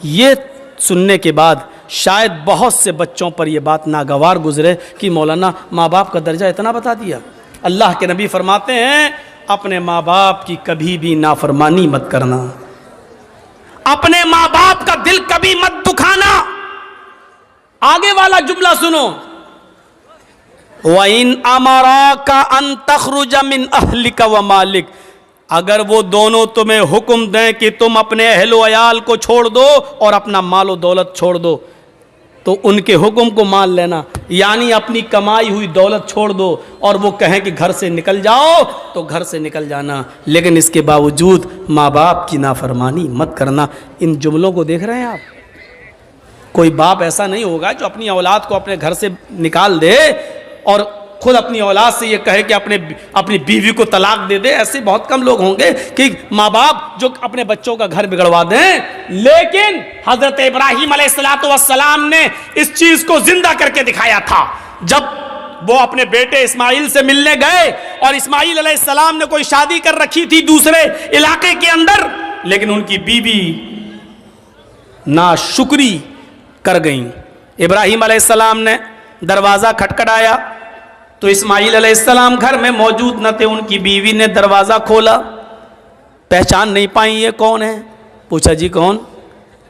ये सुनने के बाद शायद बहुत से बच्चों पर यह बात नागवार गुजरे कि मौलाना माँ बाप का दर्जा इतना बता दिया। अल्लाह के नबी फरमाते हैं अपने माँ बाप की कभी भी नाफरमानी मत करना, अपने माँ बाप का दिल कभी मत दुखाना। आगे वाला जुमला सुनो, वइन अमरा का अन तखरुज मिन अहलिका व मालिक, अगर वो दोनों तुम्हें हुक्म दें कि तुम अपने अहलो अयाल को छोड़ दो और अपना मालो दौलत छोड़ दो, तो उनके हुक्म को मान लेना, यानी अपनी कमाई हुई दौलत छोड़ दो। और वो कहें कि घर से निकल जाओ तो घर से निकल जाना, लेकिन इसके बावजूद माँ बाप की नाफरमानी मत करना। इन जुमलों को देख रहे हैं आप? कोई बाप ऐसा नहीं होगा जो अपनी औलाद को अपने घर से निकाल दे और खुद अपनी औलाद से ये कहे कि अपनी बीवी को तलाक दे दे। ऐसे बहुत कम लोग होंगे कि माँ बाप जो अपने बच्चों का घर बिगड़वा दें। लेकिन हजरत इब्राहीम अलैहिस्सलाम ने इस चीज को जिंदा करके दिखाया था। जब वो अपने बेटे इस्माइल से मिलने गए और इस्माइल अलैहिस्सलाम ने कोई शादी कर रखी थी दूसरे इलाके के अंदर, लेकिन उनकी बीवी नाशुक्री कर गई। इब्राहीम अलैहिस्सलाम ने दरवाजा खटखटाया तो इस्माइल अलैहिस्सलाम घर में मौजूद न थे। उनकी बीवी ने दरवाज़ा खोला, पहचान नहीं पाई ये कौन है। पूछा जी कौन?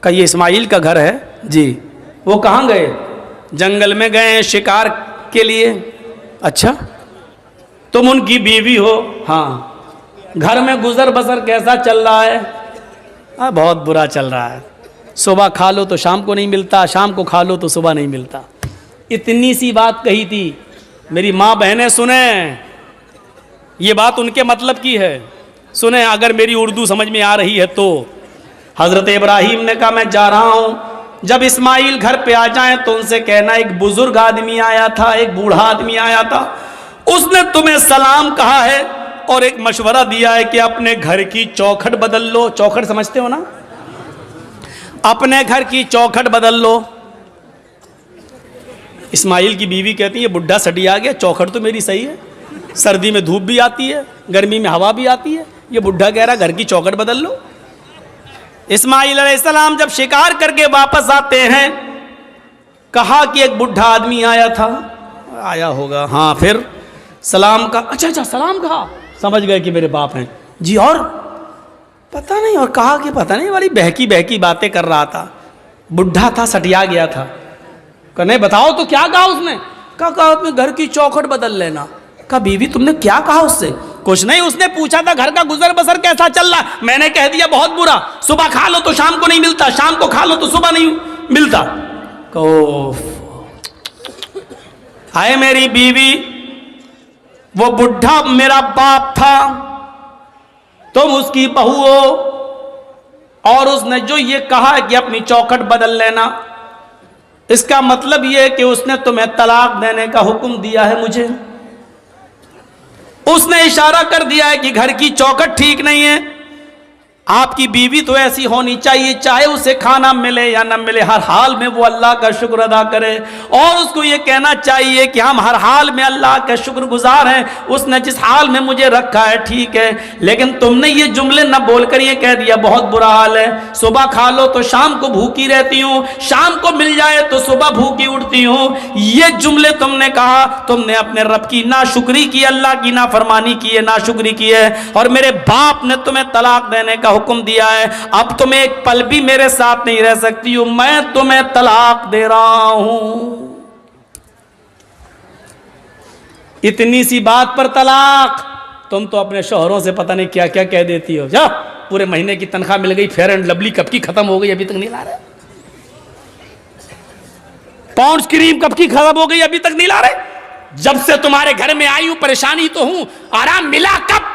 कहा ये इस्माइल का घर है जी। वो कहाँ गए? जंगल में गए शिकार के लिए। अच्छा, तुम उनकी बीवी हो? हाँ। घर में गुजर बसर कैसा चल रहा है? बहुत बुरा चल रहा है। सुबह खा लो तो शाम को नहीं मिलता, शाम को खा लो तो सुबह नहीं मिलता। इतनी सी बात कही थी। मेरी माँ बहनें सुने, ये बात उनके मतलब की है, सुने अगर मेरी उर्दू समझ में आ रही है तो। हज़रत इब्राहीम ने कहा मैं जा रहा हूँ, जब इस्माइल घर पे आ जाएं तो उनसे कहना एक बुजुर्ग आदमी आया था, एक बूढ़ा आदमी आया था, उसने तुम्हें सलाम कहा है और एक मशवरा दिया है कि अपने घर की चौखट बदल लो। चौखट समझते हो ना? अपने घर की चौखट बदल लो। इस्माइल की बीवी कहती है ये बुढ़ा सटी आ गया, चौखट तो मेरी सही है, सर्दी में धूप भी आती है, गर्मी में हवा भी आती है, ये बुढ़ा कह रहा घर की चौखट बदल लो। इस्माइल अलैहिस्सलाम जब शिकार करके वापस आते हैं, कहा कि एक बुढ़ा आदमी आया था। आया होगा, हाँ। फिर सलाम का, अच्छा सलाम कहा, समझ गए कि मेरे बाप हैं जी। और पता नहीं, और कहा कि पता नहीं वाली बहकी बहकी बातें कर रहा था, बुढ़ा था, सटिया गया था। कहने बताओ तो क्या कहा उसने? कहा अपने घर की चौखट बदल लेना। कहा बीवी तुमने क्या कहा उससे? कुछ नहीं, उसने पूछा था घर का गुजर बसर कैसा चल रहा, मैंने कह दिया बहुत बुरा, सुबह खा लो तो शाम को नहीं मिलता, शाम को खा लो तो सुबह नहीं मिलता। कहो हाय मेरी बीवी, वो बुढ़ा मेरा बाप था, तुम उसकी बहू हो, और उसने जो ये कहा कि अपनी चौखट बदल लेना, इसका मतलब यह है कि उसने तुम्हें तलाक देने का हुक्म दिया है मुझे। उसने इशारा कर दिया है कि घर की चौखट ठीक नहीं है। आपकी बीवी तो ऐसी होनी चाहिए, चाहे उसे खाना मिले या न मिले, हर हाल में वो अल्लाह का शुक्र अदा करे, और उसको ये कहना चाहिए कि हम हर हाल में अल्लाह के शुक्रगुजार हैं, उसने जिस हाल में मुझे रखा है ठीक है। लेकिन तुमने ये जुमले न बोलकर ये कह दिया बहुत बुरा हाल है, सुबह खा लो तो शाम को भूखी रहती हूँ, शाम को मिल जाए तो सुबह भूखी उठती हूँ। ये जुमले तुमने कहा, तुमने अपने रब की नाशुक्री की, अल्लाह की नाफरमानी की है, नाशुक्री की है, और मेरे बाप ने तुम्हें तलाक देने का हुक्म दिया है। अब तुम एक पल भी मेरे साथ नहीं रह सकती हो, मैं तुम्हें तलाक दे रहा हूं। इतनी सी बात पर तलाक? तुम तो अपने शौहरों से पता नहीं क्या क्या कह देती हो। जा, पूरे महीने की तनख्वाह मिल गई, फेयर एंड लवली कब की खत्म हो गई, अभी तक नहीं ला रहे। पॉन्ड्स क्रीम कब की खत्म हो गई, अभी तक नहीं ला रहे। जब से तुम्हारे घर में आई हूं परेशानी तो हूं, आराम मिला कब?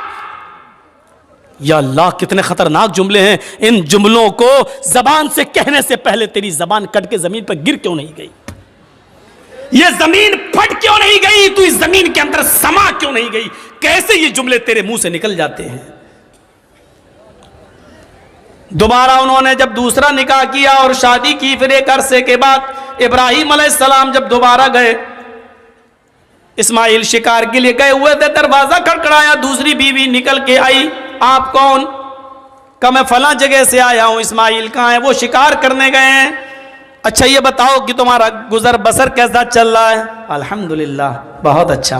या अल्लाह, कितने खतरनाक जुमले हैं। इन जुमलों को जबान से कहने से पहले तेरी जबान कट के जमीन पर गिर क्यों नहीं गई? ये जमीन फट क्यों नहीं गई? तू इस जमीन के अंदर समा क्यों नहीं गई? कैसे ये जुमले तेरे मुंह से निकल जाते हैं? दोबारा उन्होंने जब दूसरा निकाह किया और शादी की, फिर एक अरसे के बाद इब्राहीम अलैहिस्सलाम जब दोबारा गए, इस्माइल शिकार के लिए गए हुए थे, दरवाजा खड़खड़ाया, दूसरी बीवी निकल के आई। आप कौन? कहा मैं फला जगह से आया हूं। इस्माइल कहाँ है? वो शिकार करने गए हैं। अच्छा ये बताओ कि तुम्हारा गुजर बसर कैसा चल रहा है? अल्हम्दुलिल्लाह, बहुत अच्छा,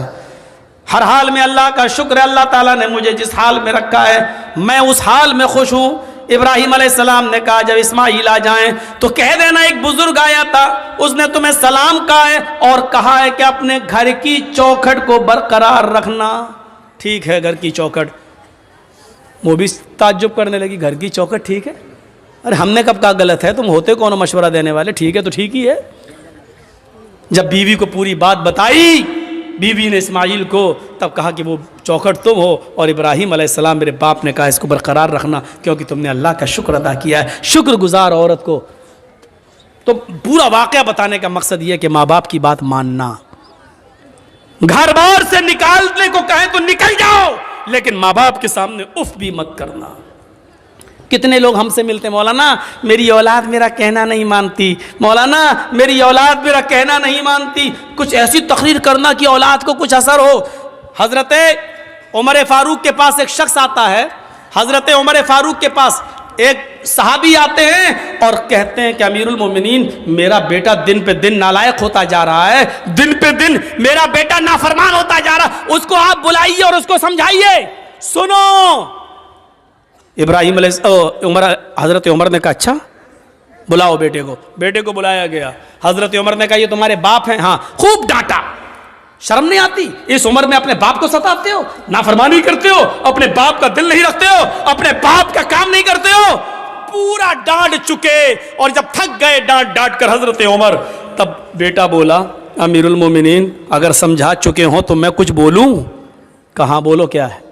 हर हाल में अल्लाह का शुक्र है, अल्लाह ताला ने मुझे जिस हाल में रखा है मैं उस हाल में खुश हूँ। इब्राहिम अलैहिस्सलाम ने कहा जब इस्माइल आ जाएं तो कह देना एक बुजुर्ग आया था, उसने तुम्हें सलाम कहा है और कहा है कि अपने घर की चौखट को बरकरार रखना। ठीक है, घर की चौखट। वो भी ताज्जुब करने लगी, घर की चौखट ठीक है? अरे हमने कब कहा गलत है? तुम होते कौन हो मशवरा देने वाले? ठीक है तो ठीक ही है। जब बीवी को पूरी बात बताई बीवी ने इस्माइल को, तब कहा कि वो चौखट तुम हो और इब्राहिम अलैहिस्सलाम मेरे बाप ने कहा इसको बरकरार रखना क्योंकि तुमने अल्लाह का शुक्र अदा किया है। शुक्रगुजार औरत को तो पूरा वाक़या बताने का मकसद यह है कि माँ बाप की बात मानना। घर बार से निकालने को कहें तो निकल जाओ, लेकिन माँ बाप के सामने उफ भी मत करना। कितने लोग हमसे मिलते, मौलाना मेरी औलाद मेरा कहना नहीं मानती, मौलाना मेरी औलाद मेरा कहना नहीं मानती। कुछ ऐसी तकरीर करना कि औलाद को कुछ असर हो। हज़रत उमर फारूक के पास एक शख्स आता है, हज़रत उमर फारूक के पास एक सहाबी आते हैं और कहते हैं कि अमीरुल मोमिनीन मेरा बेटा दिन पे दिन नालायक होता जा रहा है, दिन पे दिन मेरा बेटा नाफरमान होता जा रहा है, उसको आप बुलाइए और उसको समझाइए। सुनो, इब्राहिम हज़रत उमर ने कहा अच्छा बुलाओ बेटे को। बेटे को बुलाया गया। हज़रत उमर ने कहा ये तुम्हारे बाप हैं? हाँ। खूब डांटा, शर्म नहीं आती? इस उम्र में अपने बाप को सताते हो, नाफरमानी करते हो, अपने बाप का दिल नहीं रखते हो, अपने बाप का काम नहीं करते हो। पूरा डांट चुके और जब थक गए डांट डांट कर हज़रत उमर, तब बेटा बोला अमीरुल मोमिनीन अगर समझा चुके हो तो मैं कुछ बोलूं? कहाँ बोलो क्या है?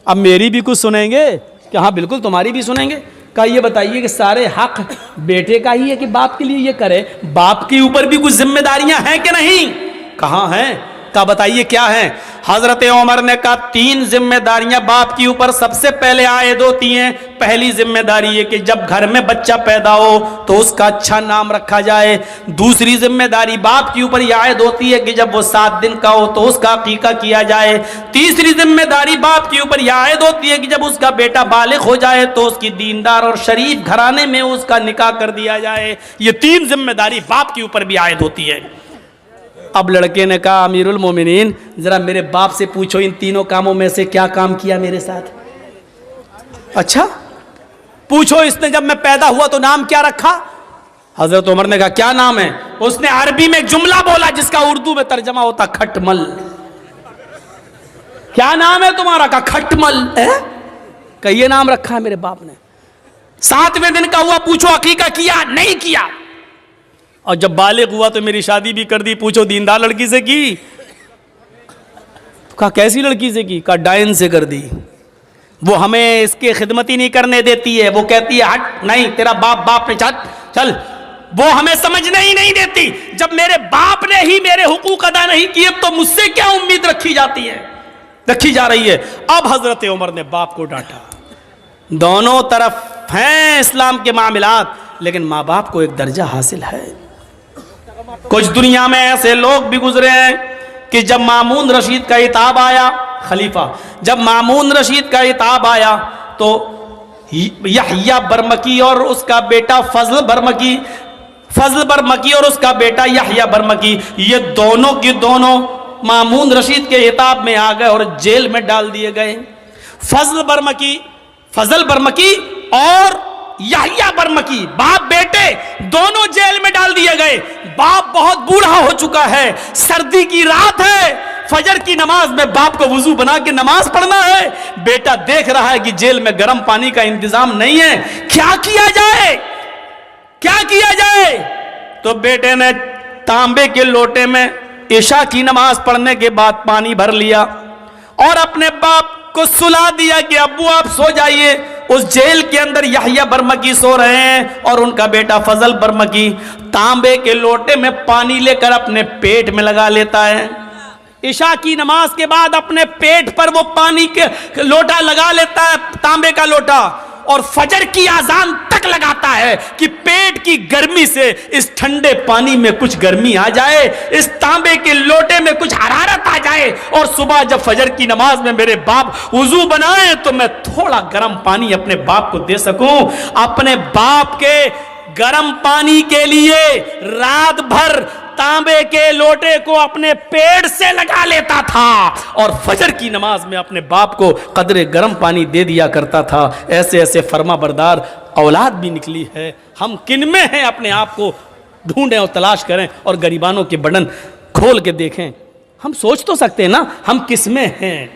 अब मेरी भी कुछ सुनेंगे? कि हाँ बिल्कुल तुम्हारी भी सुनेंगे। कहा ये बताइए कि सारे हक बेटे का ही है कि बाप के लिए ये करे? बाप के ऊपर भी कुछ जिम्मेदारियां हैं कि नहीं? कहाँ हैं? कहा बताइए क्या है? हजरत उमर ने कहा 3 जिम्मेदारियां बाप के ऊपर सबसे पहले आयद होती हैं। पहली जिम्मेदारी ये कि जब घर में बच्चा पैदा हो तो उसका अच्छा नाम रखा जाए। दूसरी जिम्मेदारी बाप के ऊपर यह आयद होती है कि जब वो 7 दिन का हो तो उसका अकीका किया जाए। तीसरी जिम्मेदारी बाप के ऊपर यह आयद होती है कि जब उसका बेटा बालिग हो जाए तो उसकी दीनदार और शरीफ घराने में उसका निकाह कर दिया जाए। ये 3 जिम्मेदारी बाप के ऊपर भी आयद होती है। अब लड़के ने कहा अमीरुल मोमिनीन जरा मेरे बाप से पूछो इन तीनों कामों में से क्या काम किया मेरे साथ? अच्छा पूछो, इसने जब मैं पैदा हुआ तो नाम क्या रखा? हजरत उमर ने कहा क्या नाम है? उसने अरबी में एक जुमला बोला जिसका उर्दू में तर्जमा होता खटमल। क्या नाम है तुम्हारा? का खटमल है। का ये नाम रखा है मेरे बाप ने। 7वें दिन का हुआ, पूछो अकीका किया? नहीं किया। और जब बालिग हुआ तो मेरी शादी भी कर दी, पूछो दीनदार लड़की से की? तो कहा कैसी लड़की से की? कहा डायन से कर दी। वो हमें इसके खिदमत ही नहीं करने देती है, वो कहती है हट नहीं तेरा बाप ने चल, वो हमें समझने ही नहीं देती। जब मेरे बाप ने ही मेरे हुकूक अदा नहीं किए तो मुझसे क्या उम्मीद रखी जा रही है। अब हजरत उमर ने बाप को डांटा। दोनों तरफ हैं इस्लाम के मामलात, लेकिन माँ बाप को एक दर्जा हासिल है। कुछ दुनिया में ऐसे लोग भी गुजरे हैं कि जब मामून रशीद का इताब आया, खलीफा जब मामून रशीद का इताब आया तो यहया बरमकी और उसका बेटा फजल बरमकी और उसका बेटा यहया बरमकी, ये दोनों के दोनों मामून रशीद के इताब में आ गए और जेल में डाल दिए गए। फजल बरमकी और यहया बरमकी बाप बेटे दोनों जेल में डाल दिए गए। बाप बहुत बूढ़ा हो चुका है, सर्दी की रात है, फजर की नमाज में बाप को वुजू बना के नमाज पढ़ना है। बेटा देख रहा है कि जेल में गर्म पानी का इंतजाम नहीं है, क्या किया जाए? तो बेटे ने तांबे के लोटे में इशा की नमाज पढ़ने के बाद पानी भर लिया और अपने बाप को सुला दिया कि अब्बू आप सो जाइए। उस जेल के अंदर यहया बरमकी सो रहे हैं और उनका बेटा फजल बरमकी तांबे के लोटे में पानी लेकर अपने पेट में लगा लेता है। इशा की नमाज के बाद अपने पेट पर वो पानी के लोटा लगा लेता है, तांबे का लोटा, और फजर की आजान तक लगाता है कि पेट की गर्मी से इस ठंडे पानी में कुछ गर्मी आ जाए, इस तांबे के लोटे में कुछ हरारत आ जाए, और सुबह जब फजर की नमाज में मेरे बाप वुजू बनाए तो मैं थोड़ा गर्म पानी अपने बाप को दे सकूं। अपने बाप के गर्म पानी के लिए रात भर तांबे के लोटे को अपने पेट से लगा लेता था और फजर की नमाज में अपने बाप को कदरे गर्म पानी दे दिया करता था। ऐसे ऐसे फर्मा बरदार औलाद भी निकली है। हम किन में हैं, अपने आप को ढूंढें और तलाश करें और गरीबानों के बटन खोल के देखें। हम सोच तो सकते हैं ना हम किस में हैं,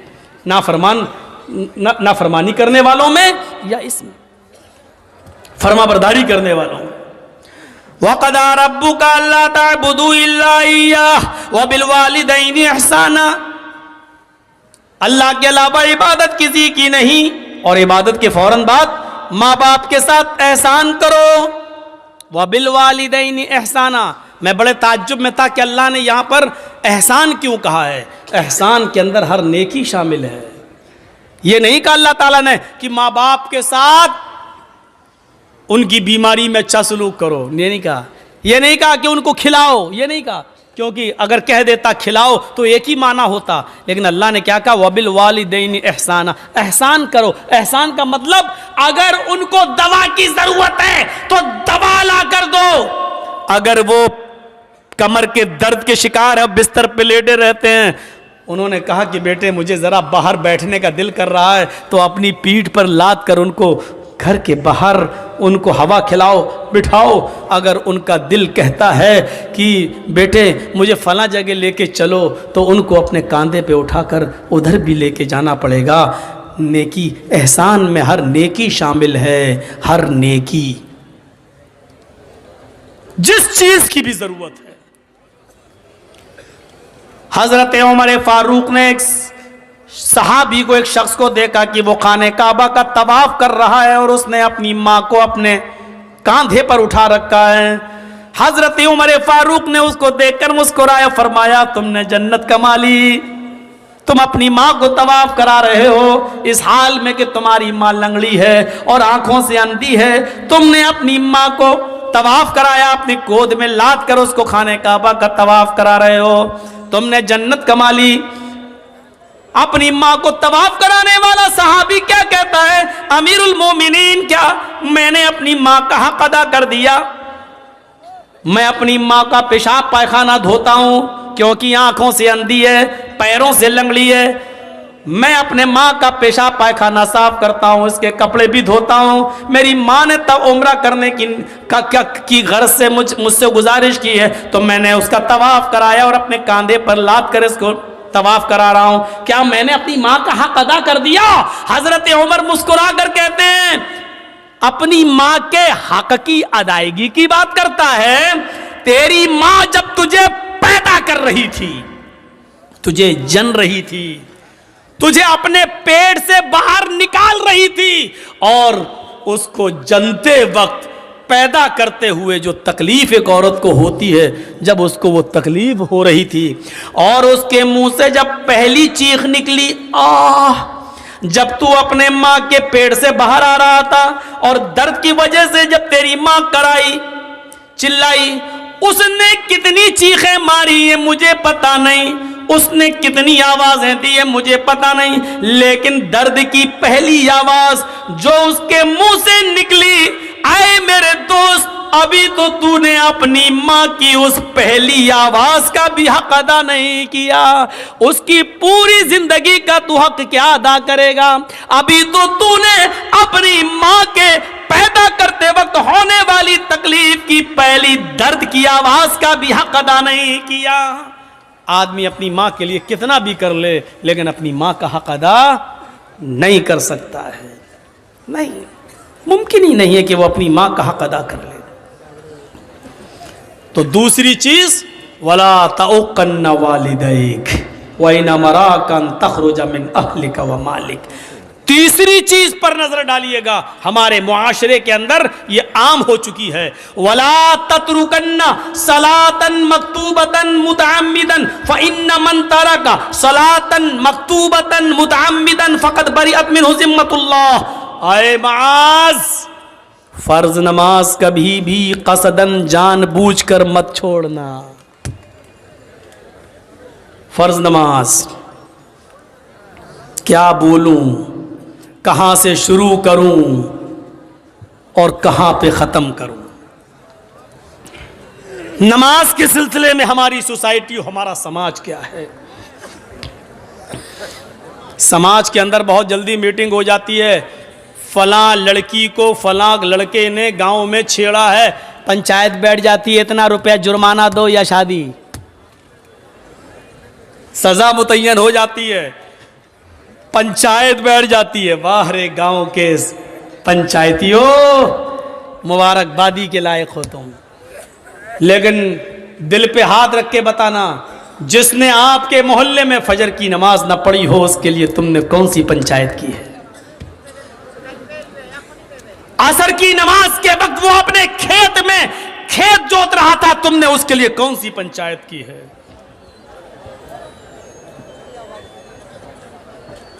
नाफरमानी करने वालों में या इसमें फर्मा बरदारी करने वालों में। वक़दा रब्बुका अल्ला ताबुदू इल्ला इय्याह व बिल वालिदैनि इहसाना, अल्लाह के अलावा इबादत किसी की नहीं, और इबादत के फौरन बाद माँ बाप के साथ एहसान करो। व बिल वालिदैनि इहसाना, मैं बड़े ताज्जुब में था कि अल्लाह ने यहाँ पर एहसान क्यों कहा है। एहसान के अंदर हर नेकी शामिल है। ये नहीं कहा अल्लाह ताला ने कि माँ बाप के साथ उनकी बीमारी में अच्छा सलूक करो, ये नहीं कहा। ये नहीं कहा कि उनको खिलाओ, ये नहीं कहा, क्योंकि अगर कह देता खिलाओ तो एक ही माना होता। लेकिन अल्लाह ने क्या कहा, वबिल वालिदैनि इहसाना, एहसान करो। एहसान का मतलब अगर उनको दवा की जरूरत है तो दवा ला कर दो। अगर वो कमर के दर्द के शिकार है, बिस्तर पे लेटे रहते हैं, उन्होंने कहा कि बेटे मुझे ज़रा बाहर बैठने का दिल कर रहा है, तो अपनी पीठ पर लाद कर उनको घर के बाहर उनको हवा खिलाओ, बिठाओ। अगर उनका दिल कहता है कि बेटे मुझे फला जगह लेके चलो, तो उनको अपने कांधे पे उठाकर उधर भी लेके जाना पड़ेगा। नेकी, एहसान में हर नेकी शामिल है, हर नेकी, जिस चीज की भी जरूरत है। हजरत उमर फारूक ने एक सहाबी को, एक शख्स को देखा कि वो खाने काबा का तवाफ कर रहा है और उसने अपनी माँ को अपने कांधे पर उठा रखा है। हजरत उमर फारूक ने उसको देखकर मुस्कुराया, फरमाया तुमने जन्नत कमा ली, तुम अपनी माँ को तवाफ करा रहे हो इस हाल में कि तुम्हारी माँ लंगड़ी है और आंखों से अंधी है। तुमने अपनी माँ को तवाफ कराया, अपनी गोद में लाद कर उसको खाने काबा का तवाफ करा रहे हो, तुमने जन्नत कमा ली। अपनी माँ को तवाफ कराने वाला सहाबी क्या कहता है, अमीरुल मोमिनीन, क्या मैंने अपनी माँ का हक अदा कर दिया? मैं अपनी माँ का पेशाब पायखाना धोता हूँ क्योंकि आंखों से अंधी है, पैरों से लंगड़ी है। मैं अपने माँ का पेशाब पायखाना साफ करता हूँ, इसके कपड़े भी धोता हूँ। मेरी माँ ने तब उम्रा करने की गर्ज से मुझसे गुजारिश की है, तो मैंने उसका तवाफ कराया और अपने कांधे पर लाद कर इसको तवाफ करा रहा हूं। क्या मैंने अपनी माँ का हक अदा कर दिया? हजरत उमर मुस्कुरा कर कहते हैं, अपनी माँ के हक की अदायगी की बात करता है। तेरी माँ जब तुझे पैदा कर रही थी, तुझे जन रही थी, तुझे अपने पेट से बाहर निकाल रही थी, और उसको जनते वक्त पैदा करते हुए जो तकलीफ एक औरत को होती है, जब उसको वो तकलीफ हो रही थी और उसके मुंह से जब पहली चीख निकली, आह, जब तू अपने माँ के पेट से बाहर आ रहा था और दर्द की वजह से जब तेरी माँ कराई, चिल्लाई, उसने कितनी चीखें मारी है मुझे पता नहीं, उसने कितनी आवाजें दी है मुझे पता नहीं, लेकिन दर्द की पहली आवाज जो उसके मुंह से निकली, आए मेरे दोस्त, अभी तो तूने अपनी माँ की उस पहली आवाज का भी हक अदा नहीं किया, उसकी पूरी जिंदगी का तू हक क्या अदा करेगा? अभी तो तूने अपनी माँ के पैदा करते वक्त होने वाली तकलीफ की पहली दर्द की आवाज का भी हक अदा नहीं किया। आदमी अपनी माँ के लिए कितना भी कर ले, लेकिन अपनी माँ का हक अदा नहीं कर सकता है। नहीं, मुमकिन ही नहीं है कि वो अपनी माँ का हक अदा कर ले। तो दूसरी चीज, वला तउक्कन्न वालिदैक व इन मराकन तखरुज मिन अहलिका व मालिक। तीसरी चीज पर नजर डालिएगा, हमारे मुआशरे के अंदर ये आम हो चुकी है, वला ततरुकन्ना सलातन मक्तूबतन मुतअम्मिदन फइन्न मन तरका सलातन मक्तूबतन मुतअम्मिदन फकद बरिअत मिनहु जिम्मतुल्लाह। आए माज, फर्ज नमाज कभी भी कसदन जानबूझकर मत छोड़ना। फर्ज नमाज क्या बोलूं, कहां से शुरू करूं और कहां पे ख़त्म करूं। नमाज के सिलसिले में हमारी सोसाइटी, हमारा समाज क्या है। समाज के अंदर बहुत जल्दी मीटिंग हो जाती है, फलां लड़की को फलां लड़के ने गांव में छेड़ा है, पंचायत बैठ जाती है, इतना रुपया जुर्माना दो या शादी, सजा मुतय्यन हो जाती है, पंचायत बैठ जाती है। वाह रे गांव के पंचायतियों, मुबारकबादी के लायक हो तुम। लेकिन दिल पे हाथ रख के बताना, जिसने आपके मोहल्ले में फजर की नमाज ना पढ़ी हो, उसके लिए तुमने कौन सी पंचायत की है। असर की नमाज के वक्त वो अपने खेत में खेत जोत रहा था, तुमने उसके लिए कौन सी पंचायत की है।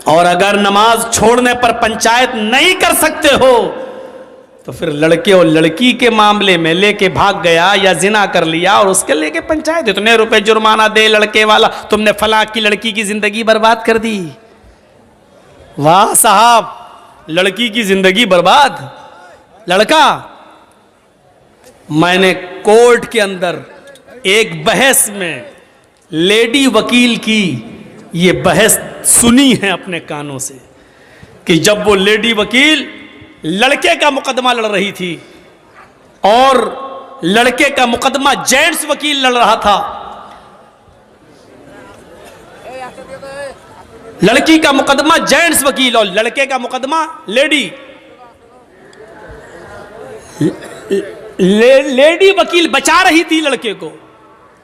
और अगर नमाज छोड़ने पर पंचायत नहीं कर सकते हो तो फिर लड़के और लड़की के मामले में लेके भाग गया या जिना कर लिया और उसके लेके पंचायत इतने रुपए जुर्माना दे लड़के वाला, तुमने फलां की लड़की की जिंदगी बर्बाद कर दी। वाह साहब, लड़की की जिंदगी बर्बाद। लड़का, मैंने कोर्ट के अंदर एक बहस में लेडी वकील की ये बहस सुनी है अपने कानों से कि जब वो लेडी वकील लड़के का मुकदमा लड़ रही थी और लड़के का मुकदमा जेंट्स वकील लड़ रहा था, लड़की का मुकदमा जेंट्स वकील और लड़के का मुकदमा लेडी लेडी वकील बचा रही थी लड़के को,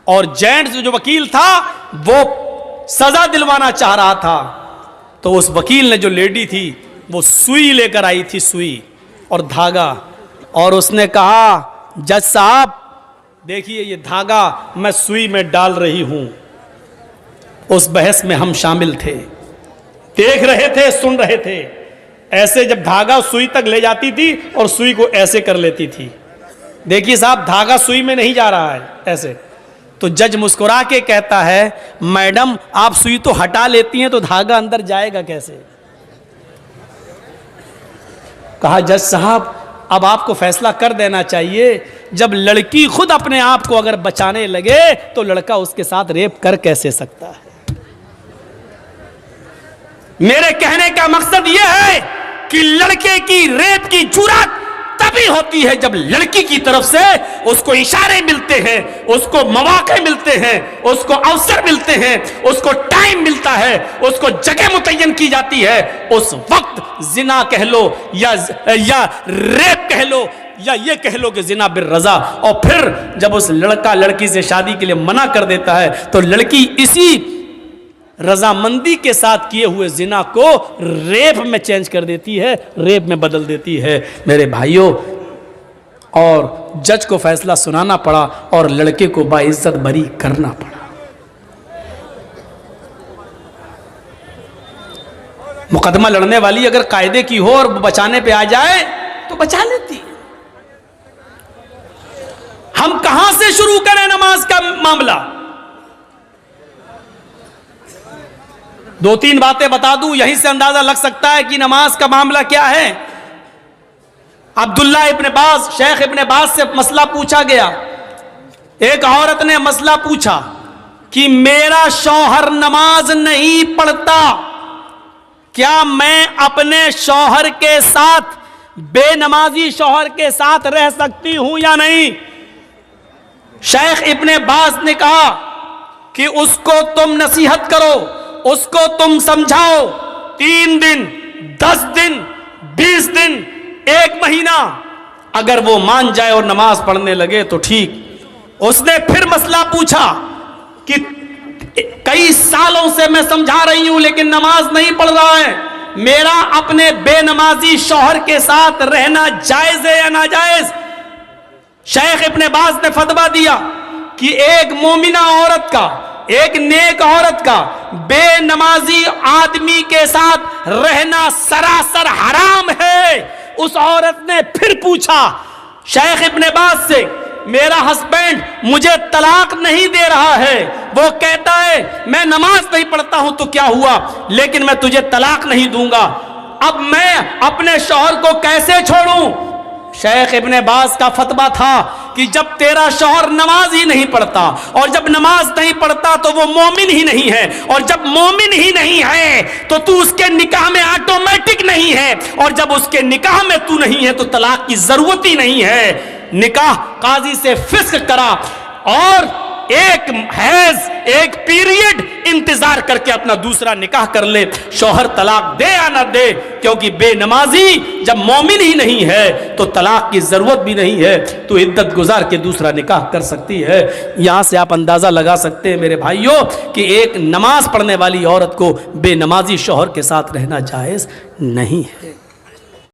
और जेंट्स जो वकील था वो सजा दिलवाना चाह रहा था। तो उस वकील ने, जो लेडी थी, वो सुई लेकर आई थी, सुई और धागा, और उसने कहा, जज साहब देखिए ये धागा मैं सुई में डाल रही हूं। उस बहस में हम शामिल थे, देख रहे थे, सुन रहे थे। ऐसे जब धागा सुई तक ले जाती थी और सुई को ऐसे कर लेती थी, देखिए साहब धागा सुई में नहीं जा रहा है ऐसे। तो जज मुस्कुरा के कहता है, मैडम आप सुई तो हटा लेती हैं तो धागा अंदर जाएगा कैसे। कहा, जज साहब अब आपको फैसला कर देना चाहिए, जब लड़की खुद अपने आप को अगर बचाने लगे तो लड़का उसके साथ रेप कर कैसे सकता है। मेरे कहने का मकसद यह है कि लड़के की रेप की जुर्रत तभी होती है जब लड़की की तरफ से उसको इशारे मिलते हैं, उसको मौके मिलते हैं, उसको अवसर मिलते हैं, उसको टाइम मिलता है, उसको जगह मुतय्यन की जाती है। उस वक्त जिना कह लो या रेप कह लो या ये कह लो कि जिना बिर रजा। और फिर जब उस लड़का लड़की से शादी के लिए मना कर देता है तो लड़की इसी रजामंदी के साथ किए हुए जिना को रेप में चेंज कर देती है, रेप में बदल देती है मेरे भाइयों। और जज को फैसला सुनाना पड़ा और लड़के को बाइज्जत बरी करना पड़ा। मुकदमा लड़ने वाली अगर कायदे की हो और बचाने पे आ जाए तो बचा लेती। हम कहां से शुरू करें नमाज का मामला। दो तीन बातें बता दूं, यहीं से अंदाजा लग सकता है कि नमाज का मामला क्या है। अब्दुल्ला इब्न बाज, शेख इब्न बाज से मसला पूछा गया। एक औरत ने मसला पूछा कि मेरा शौहर नमाज नहीं पढ़ता, क्या मैं अपने शौहर के साथ, बेनमाजी शौहर के साथ रह सकती हूं या नहीं। शेख इब्न बाज ने कहा कि उसको तुम नसीहत करो, उसको तुम समझाओ, 3 दिन, 10 दिन, 20 दिन, 1 महीना, अगर वो मान जाए और नमाज पढ़ने लगे तो ठीक। उसने फिर मसला पूछा कि कई सालों से मैं समझा रही हूं लेकिन नमाज नहीं पढ़ रहा है, मेरा अपने बेनमाजी शौहर के साथ रहना जायज है या नाजायज। शेख इब्न बाज ने फतवा दिया कि एक मोमिना औरत का, एक नेक औरत का बेनमाजी आदमी के साथ रहना सरासर हराम है। उस औरत ने फिर पूछा शेख इब्ने बाज से, मेरा हस्बैंड मुझे तलाक नहीं दे रहा है, वो कहता है मैं नमाज नहीं पढ़ता हूं तो क्या हुआ, लेकिन मैं तुझे तलाक नहीं दूंगा, अब मैं अपने शौहर को कैसे छोड़ूं? शेख इब्ने बाज का फतवा था कि जब तेरा शौहर नमाज ही नहीं पढ़ता, और जब नमाज नहीं पढ़ता तो वो मोमिन ही नहीं है, और जब मोमिन ही नहीं है तो तू उसके निकाह में ऑटोमेटिक नहीं है, और जब उसके निकाह में तू नहीं है तो तलाक की जरूरत ही नहीं है। निकाह काजी से फिस्क करा और एक हैज एक पीरियड इंतजार करके अपना दूसरा निकाह कर ले, शौहर तलाक दे या ना दे, क्योंकि बेनमाजी जब मोमिन ही नहीं है तो तलाक की जरूरत भी नहीं है, तो इद्दत गुजार के दूसरा निकाह कर सकती है। यहां से आप अंदाजा लगा सकते हैं मेरे भाइयों कि एक नमाज पढ़ने वाली औरत को बेनमाजी शौहर के साथ रहना जायज नहीं है।